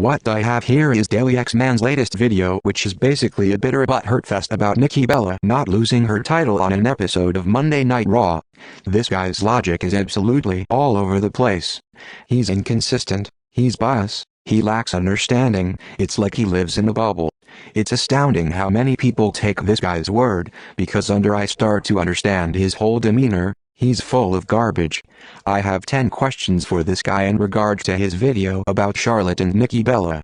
What I have here is DalyXMan's latest video, which is basically a bitter butthurt fest about Nikki Bella not losing her title on an episode of Monday Night Raw. This guy's logic is absolutely all over the place. He's inconsistent, he's biased, he lacks understanding, it's like he lives in a bubble. It's astounding how many people take this guy's word, because I start to understand his whole demeanor. He's full of garbage. I have 10 questions for this guy in regards to his video about Charlotte and Nikki Bella.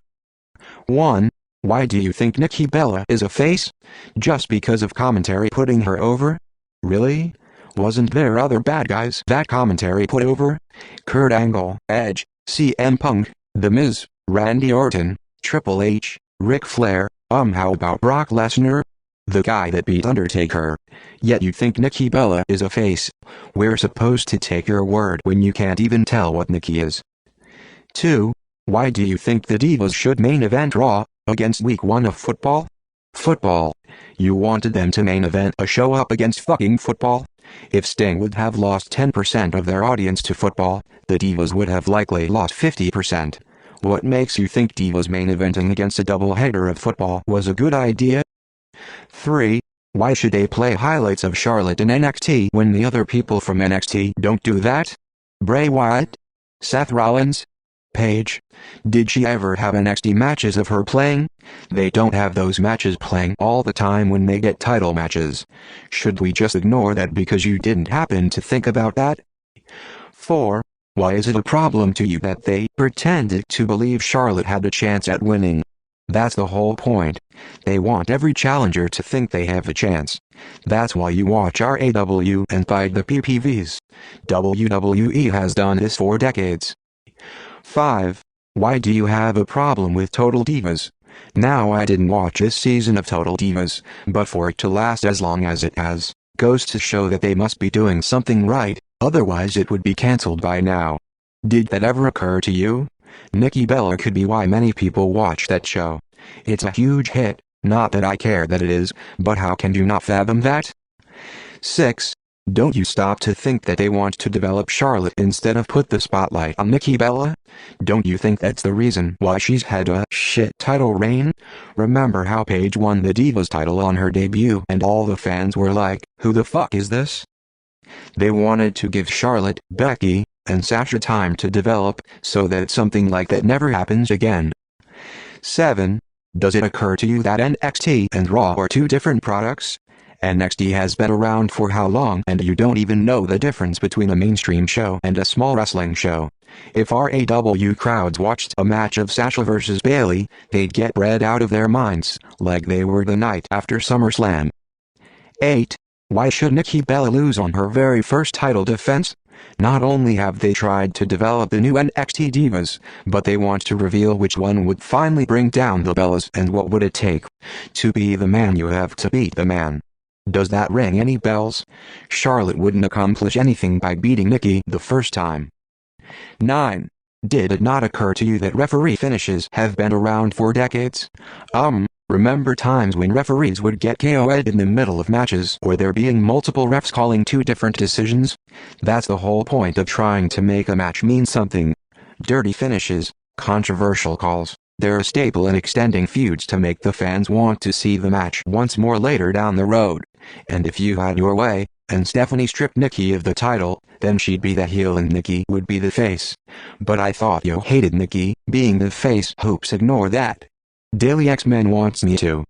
1. Why do you think Nikki Bella is a face? Just because of commentary putting her over? Really? Wasn't there other bad guys that commentary put over? Kurt Angle, Edge, CM Punk, The Miz, Randy Orton, Triple H, Ric Flair, how about Brock Lesnar? The guy that beat Undertaker. Yet you think Nikki Bella is a face. We're supposed to take your word when you can't even tell what Nikki is. 2. Why do you think the Divas should main event Raw, against week 1 of football? Football. You wanted them to main event a show up against fucking football? If Sting would have lost 10% of their audience to football, the Divas would have likely lost 50%. What makes you think Divas main eventing against a doubleheader of football was a good idea? 3. Why should they play highlights of Charlotte in NXT when the other people from NXT don't do that? Bray Wyatt? Seth Rollins? Paige? Did she ever have NXT matches of her playing? They don't have those matches playing all the time when they get title matches. Should we just ignore that because you didn't happen to think about that? 4. Why is it a problem to you that they pretended to believe Charlotte had a chance at winning? That's the whole point. They want every challenger to think they have a chance. That's why you watch RAW and buy the PPVs. WWE has done this for decades. 5. Why do you have a problem with Total Divas? Now, I didn't watch this season of Total Divas, but for it to last as long as it has, goes to show that they must be doing something right, otherwise it would be cancelled by now. Did that ever occur to you? Nikki Bella could be why many people watch that show. It's a huge hit, not that I care that it is, but how can you not fathom that? 6. Don't you stop to think that they want to develop Charlotte instead of put the spotlight on Nikki Bella? Don't you think that's the reason why she's had a shit title reign? Remember how Paige won the Divas title on her debut and all the fans were like, who the fuck is this? They wanted to give Charlotte, Becky, and Sasha time to develop, so that something like that never happens again. 7. Does it occur to you that NXT and Raw are two different products? NXT has been around for how long and you don't even know the difference between a mainstream show and a small wrestling show. If RAW crowds watched a match of Sasha vs. Bayley, they'd get read out of their minds, like they were the night after SummerSlam. 8. Why should Nikki Bella lose on her very first title defense? Not only have they tried to develop the new NXT Divas, but they want to reveal which one would finally bring down the Bellas and what would it take. To be the man you have to beat the man. Does that ring any bells? Charlotte wouldn't accomplish anything by beating Nikki the first time. 9. Did it not occur to you that referee finishes have been around for decades? Remember times when referees would get KO'd in the middle of matches or there being multiple refs calling two different decisions? That's the whole point of trying to make a match mean something. Dirty finishes, controversial calls, they're a staple in extending feuds to make the fans want to see the match once more later down the road. And if you had your way, and Stephanie stripped Nikki of the title, then she'd be the heel and Nikki would be the face. But I thought you hated Nikki being the face. Hoops, ignore that. DalyXMan wants me to.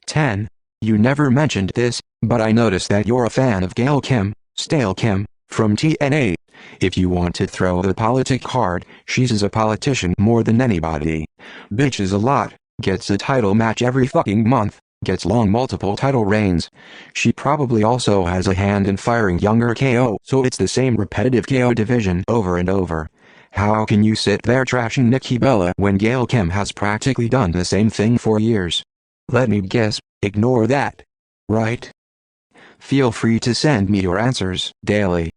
10. You never mentioned this, but I noticed that you're a fan of Gail Kim, Stale Kim, from TNA. If you want to throw the politic card, she's a politician more than anybody. Bitches a lot, gets a title match every fucking month, gets long multiple title reigns. She probably also has a hand in firing younger KO, so it's the same repetitive KO division over and over. How can you sit there trashing Nikki Bella when Gail Kim has practically done the same thing for years? Let me guess, ignore that. Right? Feel free to send me your answers, Daly.